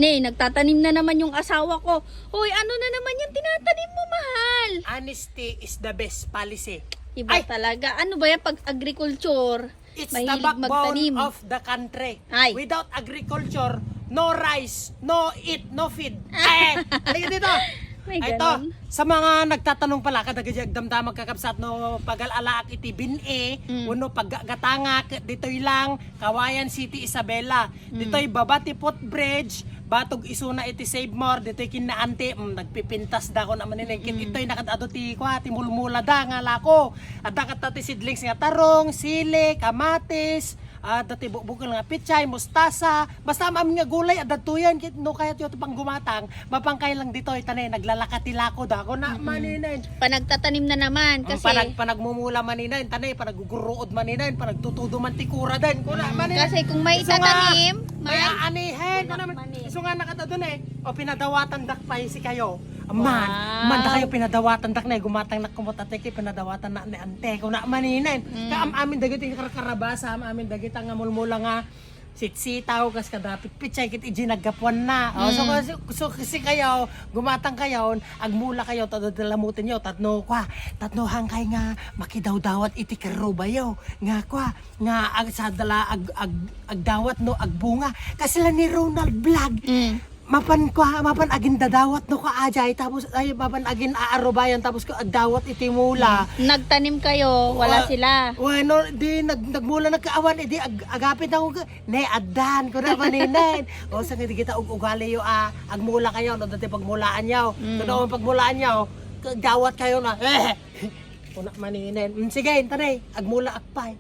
Ne, nagtatanim na naman yung asawa ko. Hoy, ano na naman yung tinatanim mo, mahal? Honesty is the best policy. Iba Ay! talaga. Ano ba yan pag agriculture? It's the Mahilig backbone magtanim. of the country. Ay. Without agriculture, no rice, no eat, no feed. Halika dito. May Ito, ganon. sa mga nagtatanong pala, kadagajag damdamag kakabsat no pagalalaak iti bin-e, uno paggatangak, dito'y lang, Kawayan City, Isabela. Dito'y Babati Footbridge, Batog Isuna iti Save More, dito'y kinaanti, nagpipintas da ko naman nilingkit. Ito'y nakadado ti kwa, ti mulmula da nga lako. At nakatati sidlings nga tarong, sili, kamatis, dati bukol nga pichay, mustasa, basta mam nga gulay at datuyan kit no kaya tiyo pang gumatang, mapangkay lang dito itanay naglalakatilako da ko na maninain. Panagtatanim na naman kasi Panagmumula maninain, tanay panaguguruod maninain, panagtutudo man tikura din ko na maninain. kasi kung may Iso nga, itatanim, may aanihin ko Unak naman. mani. Iso nga nakatadon o pinadawatan dakpay si kayo. Wow. Man da kayo pinadawatan dak na gumatang na kumutate kay pinadawatan na ni ante ko na maninain. Kaam amin dagiti karkarabasa amin dagiti nga mulmula nga sitsitaw kas kadapit pichay kit iji naggapuan na. So kasi kayo gumatang kayo agmula kayo tadalamutin yo tatno hang kay nga makidawdawat iti karo bayo nga nga ag sadala agdawat no agbunga kasi la ni Ronald Vlog. Mapan agin dadawat no kaajay tapos ay mapan agin aarobayan tapos ko agdawat iti mula. nagtanim kayo, wala sila. Bueno, di nagmula nagkaawan edi agapit ako ne addan ko na maninain. O sa hindi kita ugali yo agmula kayo no dati pagmulaan yaw. Kuno pagmulaan yaw, dawat kayo na. Una maninain. Sige, tanay, agmula akpay.